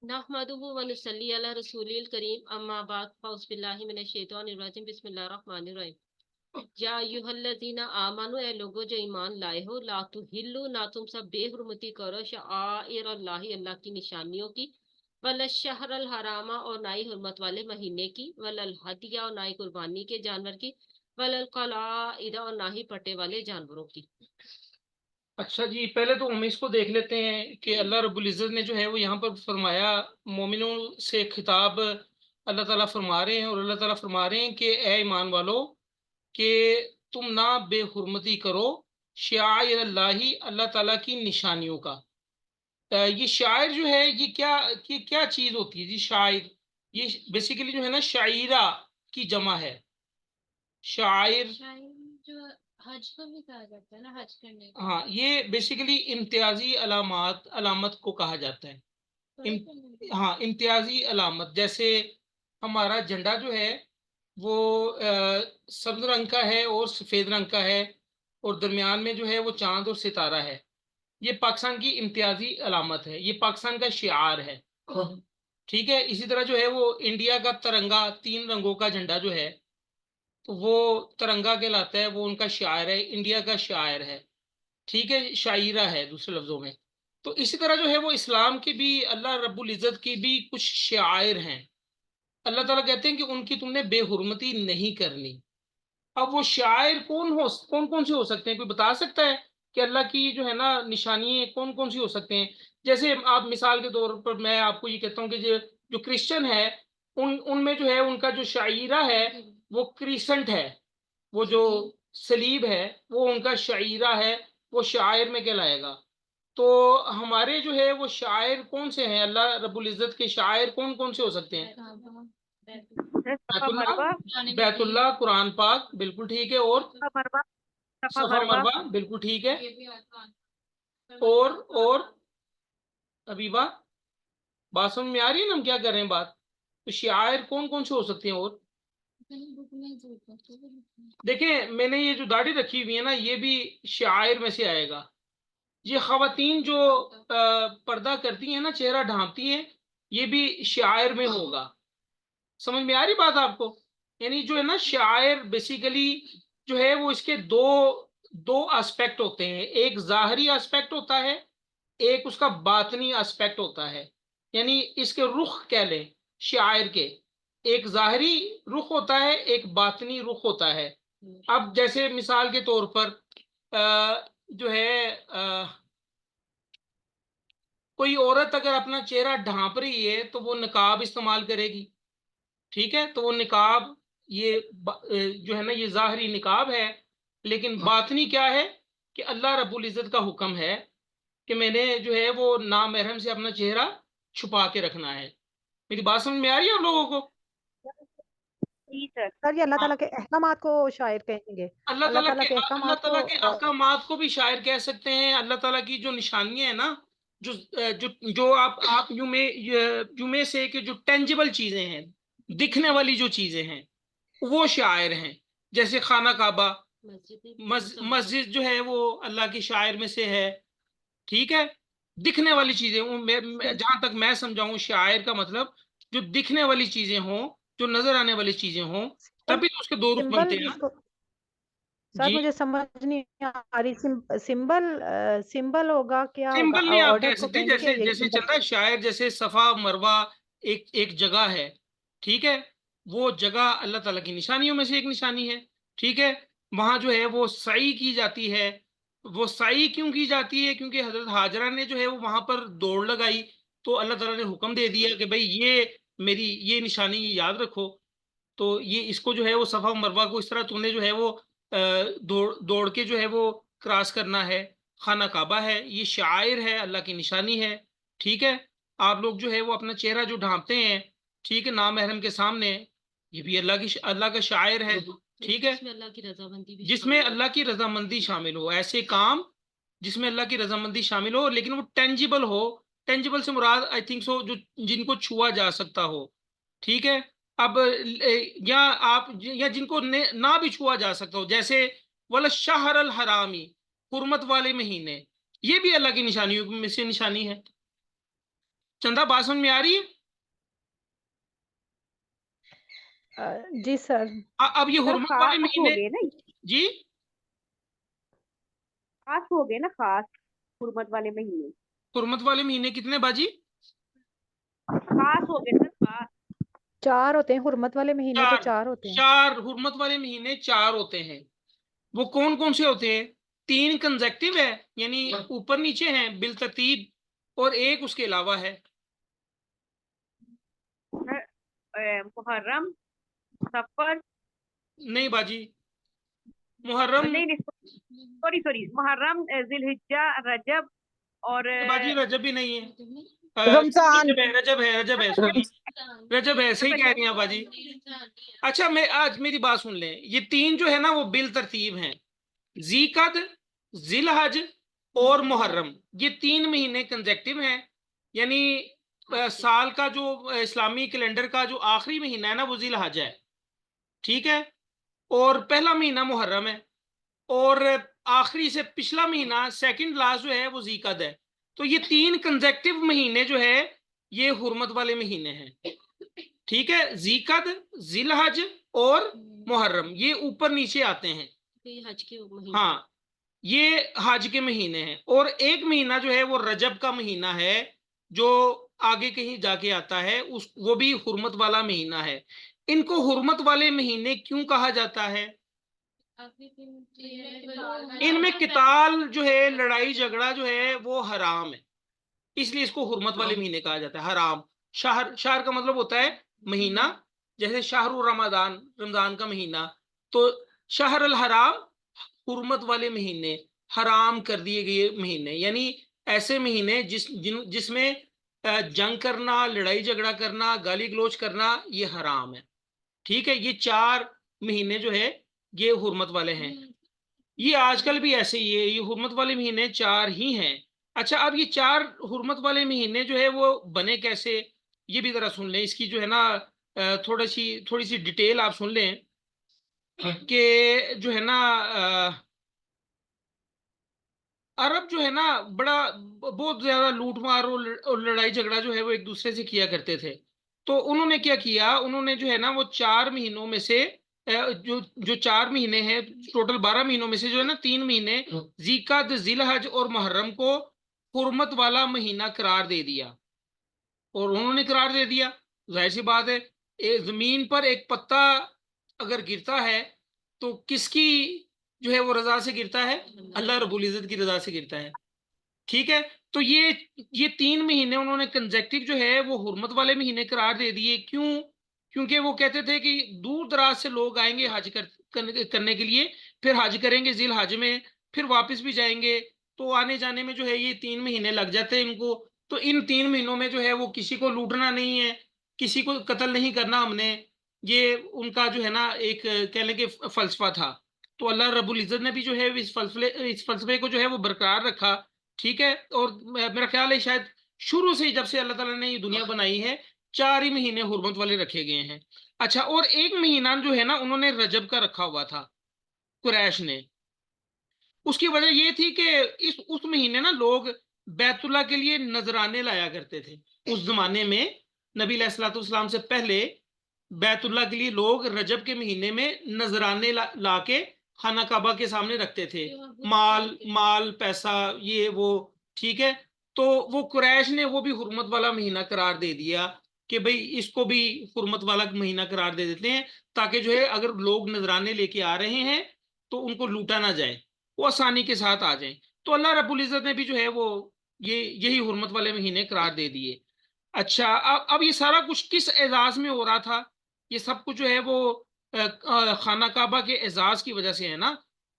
नहमदुहु व नुसल्ली अला रसूलिल करीम अम्मा बाद फौज बिल्लाहि मिनश शैतानिर रजीम बिस्मिल्लाहिर रहमानिर रहीम। या अय्युहल्लज़ीना आमनु, ए लोगो जो ईमान लाए हो, ला तुहिल्लु, ना तुम सब बेहुरमती करो शआइर अल्लाह, अल्लाह की निशानियों की, वल शहरल हरामा, और ना ही हुर्मत वाले महीने की, वल हदिया, और ना ही कुर्बानी के जानवर की, वल कलाइदा, और ना ही पटे वाले जानवरों की। अच्छा जी, पहले तो हम इसको देख लेते हैं कि अल्लाह रब्बुल इज़्ज़त ने जो है वो यहाँ पर फरमाया, मोमिनों से खिताब अल्लाह ताला फरमा रहे हैं, और अल्लाह ताला फरमा रहे हैं कि ए ईमान वालो, कि तुम ना बेहुरमती करो शाइर अल्लाही, अल्लाह ताला की निशानियों का। ये शायर जो है ये क्या चीज होती है जी? शायर ये बेसिकली जो है ना, शायरा की जमा है शायर। जो हज को भी कहा जाता है ना, हज करने को। हाँ, ये बेसिकली इम्तियाजी अलामत अलामत को कहा जाता है। इम, हाँ, इम्तियाजी अलामत। जैसे हमारा झंडा जो है वो सब्ज रंग का है और सफेद रंग का है, और दरमियान में जो है वो चांद और सितारा है। ये पाकिस्तान की इम्तियाजी अलामत है, ये पाकिस्तान का शिआर है। ठीक है। इसी तरह जो है वो इंडिया का तिरंगा, 3 रंगों का झंडा जो है, तो वो तिरंगा कहलाता है, वो उनका शायर है, इंडिया का शायर है। ठीक है, शायरा है दूसरे लफ्जों में। तो इसी तरह जो है वो इस्लाम की भी, अल्लाह रब्बुल इज़्ज़त की भी कुछ शायर हैं। अल्लाह ताला कहते हैं कि उनकी तुमने बेहुरमती नहीं करनी। अब वो शायर कौन कौन से हो सकते हैं? कोई बता सकता है कि अल्लाह की जो है ना निशानी कौन कौन सी हो सकते हैं? जैसे आप मिसाल के तौर पर मैं आपको ये कहता हूँ कि जो जो क्रिश्चियन है, उनमें जो है उनका जो शायरा है वो क्रिसेंट है। वो जो सलीब है वो उनका शायरा है, वो शायर में कहलाएगा। तो हमारे जो है वो शायर कौन से हैं? अल्लाह रब्बुल इज़्ज़त के शायर कौन कौन से हो सकते हैं? सफा बैतुल्लाह, मरवा। बैतुल्लाह, कुरान पाक, बिल्कुल ठीक है। और सफा मरवा। सफा सफा मरवा। मरवा, बिल्कुल ठीक है। और अबीबा, बात समझ में आ रही है ना हम क्या कर रहे हैं बात? तो शायर कौन कौन से हो सकते हैं? और देखें, मैंने ये जो दाढ़ी रखी हुई है ना, ये भी शायर में से आएगा। ये खवातीन जो पर्दा करती हैं ना, चेहरा ढांपती हैं, ये भी शायर में होगा। समझ में आ रही बात आपको? यानी जो है ना शायर बेसिकली जो है वो इसके दो दो एस्पेक्ट होते हैं। एक जाहरी एस्पेक्ट होता है, एक उसका बातनी एस्पेक्ट होता है। यानी इसके रुख कह लें शायर के, एक जाहरी रुख होता है, एक बातनी रुख होता है। अब जैसे मिसाल के तौर पर जो है कोई औरत अगर अपना चेहरा ढांप रही है तो वो निकाब इस्तेमाल करेगी। ठीक है, तो वो निकाब, ये जो है ना ये जाहरी निकाब है। लेकिन बातनी क्या है कि अल्लाह रब्बुल इज़्ज़त का हुक्म है कि मैंने जो है वो नामहरम से अपना चेहरा छुपा के रखना है। मेरी बात समझ में आ रही है आप लोगों को? जी सर, ये अल्लाह हाँ, ताला के अहकामात को शायर कहेंगे। अल्लाह ताला के अल्लाह अहकामात को ताला के अहकामात को भी शायर कह सकते हैं। अल्लाह ताला की जो निशानियां है ना, जो जो जो आप यूं में से कि जो टेंजिबल चीजें हैं, दिखने वाली जो चीजें हैं, वो शायर हैं। जैसे खाना काबा, मस्जिद जो है वो अल्लाह की शायर में से है। ठीक है, दिखने वाली चीजें, जहां तक मैं समझाऊं, शायर का मतलब जो दिखने वाली चीजें हों, जो नजर आने वाली चीजें हों, तभी तो उसके दो रुख बनते सिंबल हैं ना। जिसको सर जी, मुझे समझ नहीं आ रही। सिंबल सिंबल होगा, क्या होगा? सिंबल नहीं आप ऑर्डर कह को सकते। कहेंगे क्या जैसे यही जैसे सिंबल? चल रहा है शायर, जैसे सफा मरवा एक एक जगह है। ठीक है, वो जगह अल्लाह ताला की निशानियों में से एक निशानी है। ठीक है, वहां जो है वो सई की जाती है। वो सई क्यों की जाती है? क्योंकि हजरत हाजरा ने जो है वो वहां पर दौड़ लगाई, तो अल्लाह ताला ने हुक्म दे दिया कि भाई ये मेरी ये निशानी याद रखो। तो ये इसको जो है वो सफा मरवा को इस तरह तुमने जो है वो दौड़ दौड़ के जो है वो क्रॉस करना है। खाना काबा है, ये शायर है, अल्लाह की निशानी है। ठीक है, आप लोग जो है वो अपना चेहरा जो ढांपते हैं, ठीक है, नामहरम के सामने, ये भी अल्लाह का शायर है। ठीक है, जिसमें अल्लाह की रजामंदी शामिल हो, ऐसे काम जिसमें अल्लाह की रजामंदी शामिल हो, लेकिन वो टेंजिबल हो। टेंजिबल से मुराद आई थिंक सो जो जिनको छुआ जा सकता हो। ठीक है, अब या आप या जिनको ना भी छुआ जा सकता हो, जैसे वल शहर अल हरामी, हुर्मत वाले महीने, ये भी अल्लाह की निशानियों में से निशानी है। चंदा बात समझ में आ रही है? जी सर। अब ये सर हुर्मत वाले खास हो महीने गए ना, जी खास हो गए ना, खास हुर्मत वाले महीने, हुर्मत वाले महीने कितने बाजी? खास हो गए सर, खास। 4 होते हैं हुर्मत वाले महीने, तो 4। 4 होते हैं। 4 हुर्मत वाले महीने 4 होते हैं। वो कौन कौन से होते हैं? 3 कंसेक्टिव है, यानी ऊपर नीचे हैं बिल तरतीब, और एक उसके अलावा है। मुहर्रम, सफर, नहीं बाजी, मुहर्रम नहीं नहीं, सॉरी सॉरी, मुहर्रम, जिलहिज्जा, रजब और बाजी रजब भी नहीं है। रमजान। रजब है, रजब है, रजब है, रजब है, सही कह रही हैं बाजी। अच्छा, मैं आज मेरी बात सुन लें, ये 3 जो है ना वो बिल तरतीब हैं, ज़ीक़द, ज़िलहज और मुहर्रम। ये 3 महीने कंसेक्टिव हैं, यानी साल का जो इस्लामी कैलेंडर का जो आखिरी महीना है ना वो ज़िलहज है, ठीक है, और पहला महीना मुहर्रम है, और आखिरी से पिछला महीना सेकंड लास्ट जो है वो ज़ीक़द है। तो ये 3 कंसेक्टिव महीने जो है ये हुर्मत वाले महीने हैं, ठीक है। ज़ीक़द, ज़िलहज और मुहर्रम ये ऊपर नीचे आते हैं। ये हज के महीने। हाँ, ये हज के महीने हैं, और एक महीना जो है वो रजब का महीना है जो आगे कहीं जाके आता है, उस वो भी हुर्मत वाला महीना है। इनको हुर्मत वाले महीने क्यों कहा जाता है? इनमें किताल जो है, लड़ाई झगड़ा जो है वो हराम है, इसलिए इसको हुर्मत वाले महीने कहा जाता है। हराम, शहर, शहर का मतलब होता है महीना, जैसे शाहरुर रमजान, रमजान का महीना, तो शहर अल हराम हुर्मत वाले महीने, हराम कर दिए गए महीने, यानी ऐसे महीने जिसमें जंग करना, लड़ाई झगड़ा करना, गाली गलोच करना ये हराम है, ठीक है। ये 4 महीने जो है ये हुर्मत वाले हैं। ये आजकल भी ऐसे ही है, ये हुर्मत वाले महीने 4 ही हैं। अच्छा, अब ये 4 हुर्मत वाले महीने जो है वो बने कैसे, ये भी जरा सुन लें। इसकी जो है ना थोड़ी सी डिटेल आप सुन लें कि जो है ना अरब जो है ना बड़ा बहुत ज्यादा लूट मार और लड़ाई झगड़ा जो है वो एक दूसरे से किया करते थे। तो उन्होंने क्या किया, उन्होंने जो है ना वो 4 महीनों में से जो जो 4 महीने हैं, टोटल 12 महीनों में से जो है ना 3 महीने ज़ीक़द, ज़िलहज और मुहर्रम को हुर्मत वाला महीना करार दे दिया। और उन्होंने करार दे दिया, जाहिर सी बात है, जमीन पर एक पत्ता अगर गिरता है तो किसकी जो है वो रजा से गिरता है? अल्लाह रब्बुल इज्जत की रजा से गिरता है, ठीक है। तो ये 3 महीने उन्होंने कंसेक्टिव जो है वो हुर्मत वाले महीने करार दे दिए। क्यों? क्योंकि वो कहते थे कि दूर दराज से लोग आएंगे हज करने के लिए, फिर हज करेंगे जिल हज में, फिर वापस भी जाएंगे, तो आने जाने में जो है ये 3 महीने लग जाते हैं इनको। तो इन 3 महीनों में जो है वो किसी को लूटना नहीं है, किसी को कत्ल नहीं करना हमने, ये उनका जो है ना एक कह लें कि फलसफा था। तो अल्लाह रब्बुल इज्जत ने भी जो है इस फलसफे को जो है वो बरकरार रखा, ठीक है। और मेरा ख्याल है शायद शुरू से ही जब से अल्लाह ताला ने ये दुनिया बनाई है 4 ही महीने हुर्मत वाले रखे गए हैं। अच्छा, और एक महीना जो है ना उन्होंने रजब का रखा हुआ था कुरैश ने। उसकी वजह ये थी कि इस उस महीने ना लोग बैतुल्लाह के लिए नजराने लाया करते थे। उस जमाने में नबी अलैहिस्सलाम से पहले बैतुल्लाह के लिए लोग रजब के महीने में नजराने ला के खाना काबा के सामने रखते थे, माल माल पैसा ये वो, ठीक है। तो वो कुरैश ने वो भी हुर्मत वाला महीना करार दे दिया कि भाई इसको भी हुर्मत वाला महीना करार दे देते हैं, ताकि जो है अगर लोग नजराने लेके आ रहे हैं तो उनको लूटा ना जाए, वो आसानी के साथ आ जाए। तो अल्लाह रब्बुल इज्जत ने भी जो है वो यही हुर्मत वाले महीने करार दे दिए। अच्छा, अब ये सारा कुछ किस एजाज में हो रहा था? ये सब कुछ जो है वो खाना काबा के एजाज की वजह से है ना,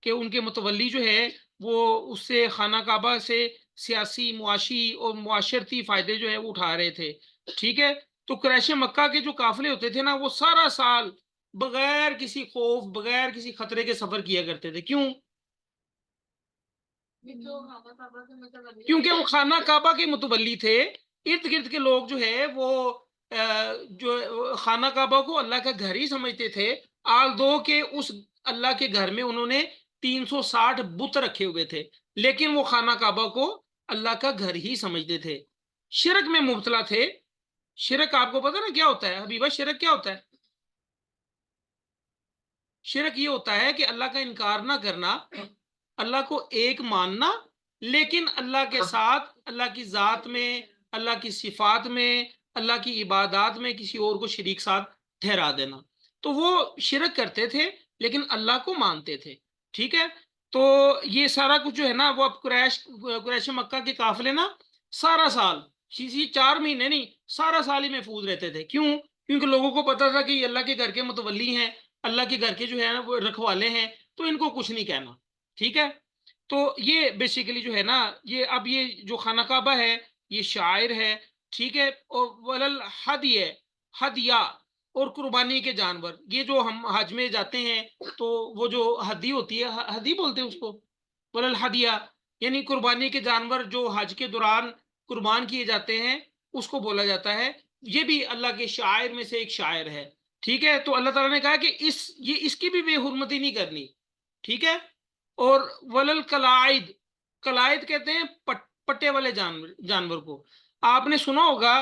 कि उनके मुतवल्ली जो है वो उससे खाना काबा से सियासी, मुआशी और मुआशरती फायदे जो है वो उठा रहे थे, ठीक है। तो कुरैश मक्का के जो काफिले होते थे ना वो सारा साल बगैर किसी खौफ, बगैर किसी खतरे के सफर किया करते थे। क्यों? क्योंकि वो खाना काबा के मुतवल्ली थे। इर्द गिर्द के लोग जो है वो जो खाना काबा को अल्लाह का घर ही समझते थे। आल दो के उस अल्लाह के घर में उन्होंने 360 बुत रखे हुए थे, लेकिन वो खाना काबा को अल्लाह का घर ही समझते थे। शिरक में मुबतला थे। शिरक आपको पता ना क्या होता है हबीबा, शिरक क्या होता है? शिरक ये होता है कि अल्लाह का इनकार ना करना, अल्लाह को एक मानना, लेकिन अल्लाह के साथ, अल्लाह की ज़ात में, अल्लाह की सिफात में, अल्लाह की इबादत में किसी और को शरीक साथ ठहरा देना। तो वो शिरक करते थे लेकिन अल्लाह को मानते थे। ठीक है, तो ये सारा कुछ जो है ना, वो अब कुरैश मक्का के काफिले ना सारा साल, किसी 4 महीने नहीं, सारा साल ही महफूज रहते थे। क्यों? क्योंकि लोगों को पता था कि ये अल्लाह के घर के मुतवल्ली हैं, अल्लाह के घर के जो है ना वो रखवाले हैं, तो इनको कुछ नहीं कहना। ठीक है, तो ये बेसिकली जो है ना, ये अब ये जो खाना काबा है ये शायर है। ठीक है, और वलल हदिय, हदिया और कुर्बानी के जानवर, ये जो हम हज में जाते हैं तो वो जो हदी होती है, हदी बोलते हैं उसको, वलल हदिया यानी कुर्बानी के जानवर जो हज के दौरान कुर्बान किए जाते हैं, उसको बोला जाता है। ये भी अल्लाह के शायर में से एक शायर है। ठीक है, तो अल्लाह ताला ने कहा कि इसकी भी बेहुरमती नहीं करनी। ठीक है, और वलल कलाइद, कलाइद कहते हैं पट्टे वाले जानवर को। आपने सुना होगा,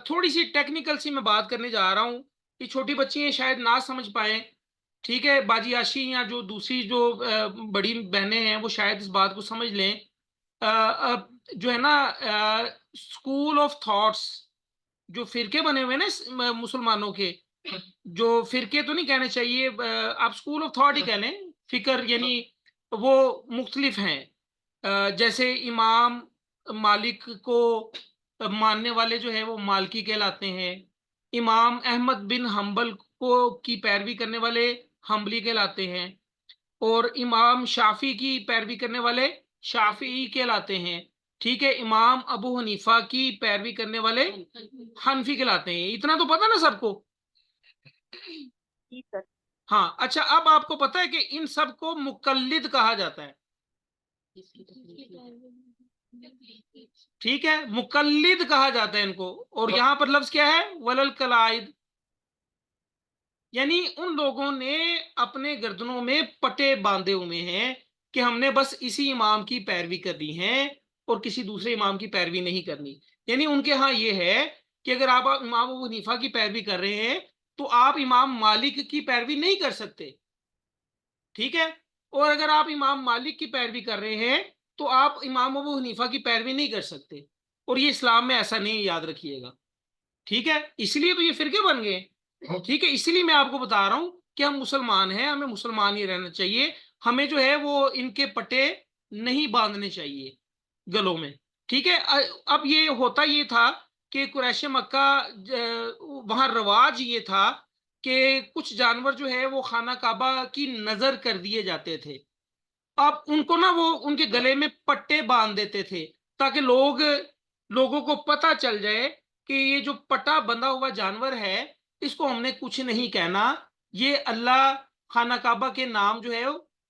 थोड़ी सी टेक्निकल सी मैं बात करने जा रहा हूँ, ये छोटी बच्ची हैं शायद ना समझ पाए। ठीक है, बाजी आशी या जो दूसरी जो बड़ी बहनें हैं वो शायद इस बात को समझ लें। जो है ना, स्कूल ऑफ थॉट्स, जो फिरके बने हुए हैं ना मुसलमानों के, जो फिरके तो नहीं कहने चाहिए, आप स्कूल ऑफ थॉट ही कह लें, फिक्र यानी वो मुख्तलिफ हैं। जैसे इमाम मालिक को मानने वाले जो है वो मालिकी कहलाते हैं, इमाम अहमद बिन हम्बल को की पैरवी करने वाले हम्बली कहलाते हैं, और इमाम शाफी की पैरवी करने वाले शाफी कहलाते हैं। ठीक है, इमाम अबू हनीफा की पैरवी करने वाले हनफी कहलाते हैं। इतना तो पता ना सबको? जी सर। हाँ, अच्छा, अब आपको पता है कि इन सबको मुकल्लिद कहा जाता है। ठीक है, मुकल्लिद कहा जाता है इनको, और यहाँ पर लफ्ज क्या है? वलल कलाइद, यानी उन लोगों ने अपने गर्दनों में पट्टे बांधे हुए हैं कि हमने बस इसी इमाम की पैरवी करनी है और किसी दूसरे इमाम की पैरवी नहीं करनी। यानी उनके यहाँ ये है कि अगर आप इमाम अबू हनीफा की पैरवी कर रहे हैं तो आप इमाम मालिक की पैरवी नहीं कर सकते। ठीक है, और अगर आप इमाम मालिक की पैरवी कर रहे हैं तो आप इमाम अबू हनीफा की पैरवी नहीं कर सकते, और ये इस्लाम में ऐसा नहीं, याद रखिएगा। ठीक है, इसलिए तो ये फिरके बन गए। ठीक है, इसलिए मैं आपको बता रहा हूं कि हम मुसलमान हैं, हमें मुसलमान ही रहना चाहिए, हमें जो है वो इनके पट्टे नहीं बांधने चाहिए गलों में। ठीक है, अब ये होता ये था कि कुरैश मक्का वहां रवाज ये था कि कुछ जानवर जो है वो खाना काबा की नजर कर दिए जाते थे। अब उनको ना वो उनके गले में पट्टे बांध देते थे ताकि लोगों को पता चल जाए कि ये जो पट्टा बंधा हुआ जानवर है इसको हमने कुछ नहीं कहना, ये अल्लाह खाना काबा के नाम जो है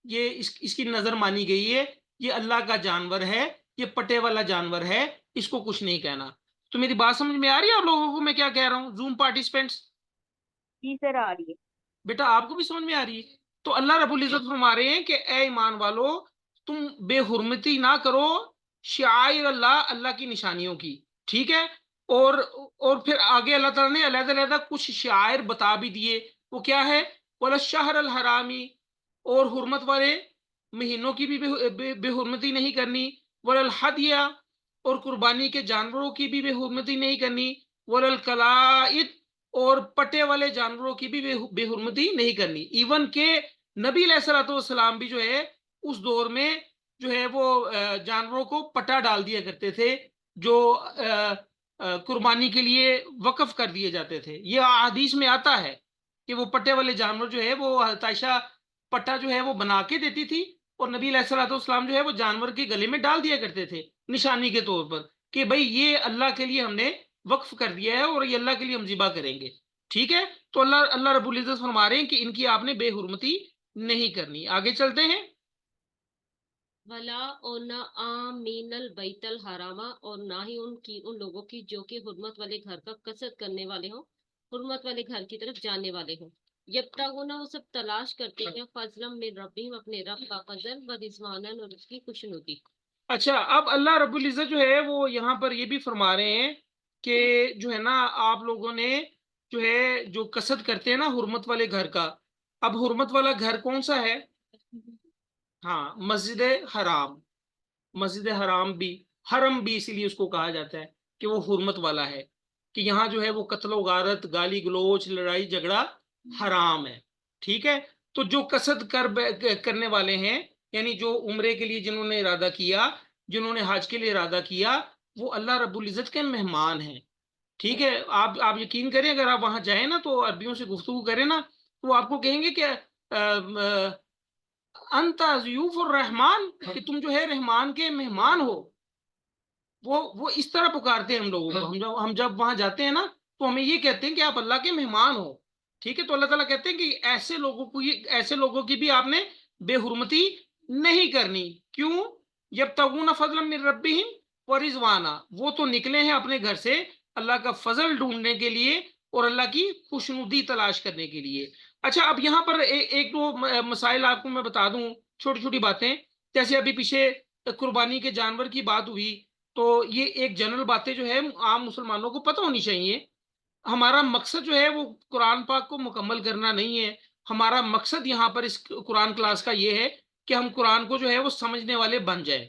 ये इसकी नजर मानी गई है, ये अल्लाह का जानवर है, ये पट्टे वाला जानवर है, इसको कुछ नहीं कहना। तो मेरी बात समझ में आ रही है आप लोगों को मैं क्या कह रहा हूँ, जूम पार्टिसिपेंट्स? जी सर, आ रही है। बेटा आपको भी समझ में आ रही है? तो अल्लाह रब्बुल इज्जत फरमा रहे हैं कि ए ईमान वालो, तुम बेहुरमती ना करो शायर अल्लाह, अल्लाह की निशानियों की। ठीक है, और फिर आगे अल्लाह ताला ने अलग-अलग कुछ शायर बता भी दिए। वो क्या है? वला शहर अल हरामी, और हुर्मत वाले महीनों की भी बेहुरमती नहीं करनी, वलल हदिया, और कुर्बानी के जानवरों की भी बेहुरमती नहीं करनी, वलल कलाइद, और पट्टे वाले जानवरों की भी बेहुरमती नहीं करनी। इवन के नबी अलैहिस्सलाम भी जो है उस दौर में जो है वो जानवरों को पट्टा डाल दिया करते थे जो कुर्बानी के लिए वक्फ कर दिए जाते थे। ये हदीस में आता है कि वो पट्टे वाले जानवर जो है वो हज़रत आयशा पट्टा जो है वो बना के देती थी, और नबी अलैहिस्सलाम जो है वो जानवर के गले में डाल दिया करते थे निशानी के तौर पर कि भाई ये अल्लाह के लिए हमने वक्फ कर दिया है और ये अल्लाह के लिए हम ज़िबा करेंगे। ठीक है, तो अल्लाह अल्लाह रब्बुल इज्जत फरमा रहे हैं कि इनकी आपने बेहुरमती नहीं करनी। आगे चलते हैं। वला और न आमीनल बैतल हरामा, और ना ही उन लोगों की जो कि हुर्मत वाले घर का कसरत करने वाले हों, हुर्मत वाले घर की तरफ जाने वाले हों। यब्तगूना, वो सब तलाश करते हैं, फजलम मिन रब्बिहिम, अपने रब का फजल, व रिजवानन, और उसकी खुशनुदी। اچھا اب اللہ رب العزت جو ہے وہ یہاں پر یہ بھی فرما رہے ہیں کہ جو ہے نا آپ لوگوں نے جو ہے جو قصد کرتے ہیں نا حرمت والے گھر کا، اب حرمت والا گھر کون سا ہے؟ ہاں مسجد حرام، مسجد حرام بھی، حرم بھی اسی لیے اس کو کہا جاتا ہے کہ وہ حرمت والا ہے، کہ یہاں جو ہے وہ قتل و غارت، گالی گلوچ، لڑائی جھگڑا حرام ہے، ٹھیک ہے؟ تو جو قصد کرنے والے ہیں، یعنی جو عمرے کے لیے جنہوں نے ارادہ کیا، جنہوں نے حج کے لیے ارادہ کیا، وہ اللہ رب العزت کے مہمان ہیں، ٹھیک ہے؟ آپ یقین کریں، اگر آپ وہاں جائیں نا تو عربیوں سے گفتگو کریں نا تو وہ آپ کو کہیں گے کہ انت ضیوف الرحمان، کہ تم جو ہے رحمان کے مہمان ہو۔ وہ اس طرح پکارتے ہیں ہم لوگوں کو، ہم جب وہاں جاتے ہیں نا تو ہمیں یہ کہتے ہیں کہ آپ اللہ کے مہمان ہو، ٹھیک ہے؟ تو اللہ تعالیٰ کہتے ہیں کہ ایسے لوگوں کی بھی آپ نے بے حرمتی نہیں کرنی، کیوں؟ یبتغون فضلا من ربہم ورضوانا، وہ تو نکلے ہیں اپنے گھر سے اللہ کا فضل ڈھونڈنے کے لیے اور اللہ کی خوشنودی تلاش کرنے کے لیے۔ اچھا اب یہاں پر ایک دو مسائل آپ کو میں بتا دوں، چھوٹی چھوٹی باتیں، جیسے ابھی پیچھے قربانی کے جانور کی بات ہوئی، تو یہ ایک جنرل باتیں جو ہے عام مسلمانوں کو پتہ ہونی چاہیے۔ ہمارا مقصد جو ہے وہ قرآن پاک کو مکمل کرنا نہیں ہے، ہمارا مقصد یہاں پر اس قرآن کلاس کا یہ ہے کہ ہم قرآن کو جو ہے وہ سمجھنے والے بن جائیں۔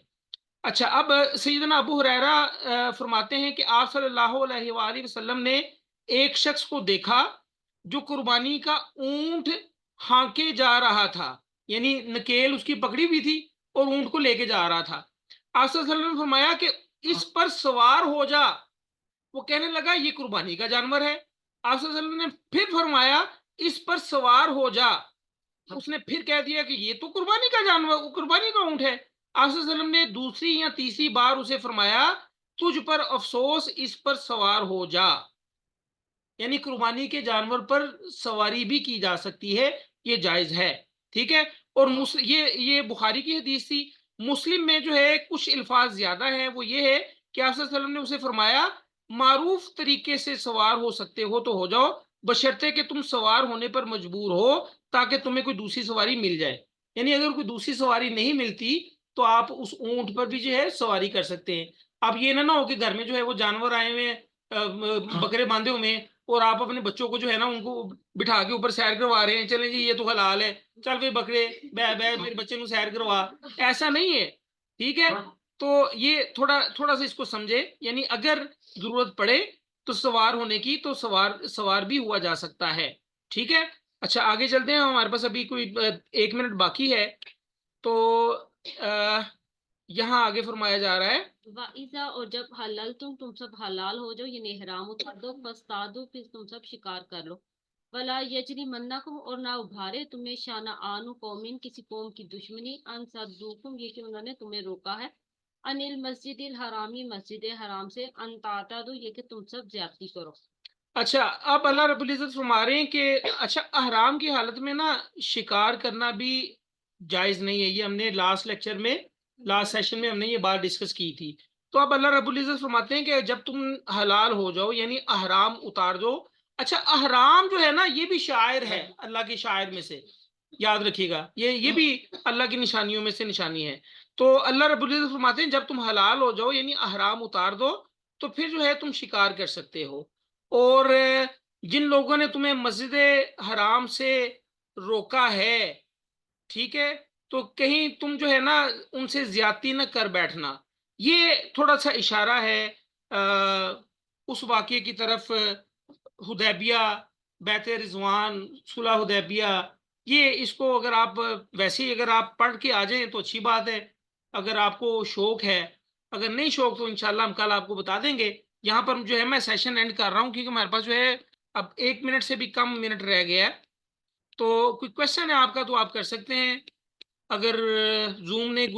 اچھا اب سیدنا ابو ہریرہ فرماتے ہیں کہ آپ صلی اللہ علیہ وآلہ وسلم نے ایک شخص کو دیکھا جو قربانی کا اونٹ ہانکے جا رہا تھا، یعنی نکیل اس کی پکڑی ہوئی تھی اور اونٹ کو لے کے جا رہا تھا۔ آپ صلی اللہ علیہ وسلم نے فرمایا کہ اس پر سوار ہو جا، وہ کہنے لگا یہ قربانی کا جانور ہے۔ آپ صلی اللہ علیہ وسلم نے پھر فرمایا اس پر سوار ہو جا، اس نے پھر کہہ دیا کہ یہ تو قربانی کا جانور، قربانی کا اونٹ ہے۔ آپ صلی اللہ علیہ وسلم نے دوسری یا تیسری بار اسے فرمایا تجھ پر افسوس، اس پر سوار ہو جا، یعنی قربانی کے جانور پر سواری بھی کی جا سکتی ہے، یہ جائز ہے، ٹھیک ہے؟ اور یہ بخاری کی حدیث تھی۔ مسلم میں جو ہے کچھ الفاظ زیادہ ہیں، وہ یہ ہے کہ آپ صلی اللہ علیہ وسلم نے اسے فرمایا معروف طریقے سے سوار ہو سکتے ہو تو ہو جاؤ، بشرطے کہ تم سوار ہونے پر مجبور ہو تاکہ تمہیں کوئی دوسری سواری مل جائے، یعنی اگر کوئی دوسری سواری نہیں ملتی تو آپ اس اونٹ پر بھی جو ہے سواری کر سکتے ہیں۔ اب یہ نہ ہو کہ گھر میں جو ہے وہ جانور آئے ہوئے بکرے باندھے ہوئے ہیں اور آپ اپنے بچوں کو جو ہے نا ان کو بٹھا کے اوپر سیر کروا رہے ہیں، چلیں جی یہ تو حلال ہے، چل بھائی بکرے بہ میرے بچے کو سیر کروا، ایسا نہیں ہے، ٹھیک ہے؟ تو یہ تھوڑا سا اس کو سمجھے، یعنی اگر ضرورت پڑے تو سوار ہونے کی تو سوار بھی ہوا جا سکتا ہے، ٹھیک ہے؟ اچھا آگے چلتے ہیں، ہمارے پاس ابھی کوئی 1 منٹ باقی ہے، تو یہاں آگے فرمایا جا رہا ہے وَإِذَا، اور جب حلال تم سب حلال ہو جاؤ، یعنی احرام اتار دو، فاصطادوا، پھر تم سب شکار کر لو، ولا یجرمنکم، اور نہ ابھارے تمہیں شانآن قوم، کسی قوم کی دشمنی، ان صدوکم، یہ کہ انہوں نے تمہیں روکا ہے، ان المسجد الحرامی، مسجد حرام سے، ان تعتدوا، یہ کہ تم سب زیادتی کرو۔ اچھا اب اللہ رب العزت فرما رہے ہیں کہ اچھا احرام کی حالت میں نا شکار کرنا بھی جائز نہیں ہے، یہ ہم نے لاسٹ سیشن میں ہم نے یہ بات ڈسکس کی تھی۔ تو اب اللہ رب العزت فرماتے ہیں کہ جب تم حلال ہو جاؤ یعنی احرام اتار دو۔ اچھا احرام جو ہے نا یہ بھی شاعر ہے، اللہ کے شاعر میں سے، یاد رکھیے گا، یہ بھی اللہ کی نشانیوں میں سے نشانی ہے۔ تو اللہ رب العزت فرماتے ہیں جب تم حلال ہو جاؤ یعنی احرام اتار دو تو پھر جو ہے تم شکار کر سکتے ہو، اور جن لوگوں نے تمہیں مسجد حرام سے روکا ہے، ٹھیک ہے، تو کہیں تم جو ہے نا ان سے زیادتی نہ کر بیٹھنا۔ یہ تھوڑا سا اشارہ ہے اس واقعے کی طرف، حدیبیہ، بیعت رضوان، صلح حدیبیہ، یہ اس کو اگر آپ ویسے ہی اگر آپ پڑھ کے آ جائیں تو اچھی بات ہے، اگر آپ کو شوق ہے، اگر نہیں شوق تو انشاءاللہ ہم کل آپ کو بتا دیں گے۔ یہاں پر جو ہے میں سیشن اینڈ کر رہا ہوں کیونکہ ہمارے پاس جو ہے اب 1 منٹ سے بھی کم منٹ رہ گیا ہے، تو کوئی کوشچن ہے آپ کا تو آپ کر سکتے ہیں، اگر زوم نے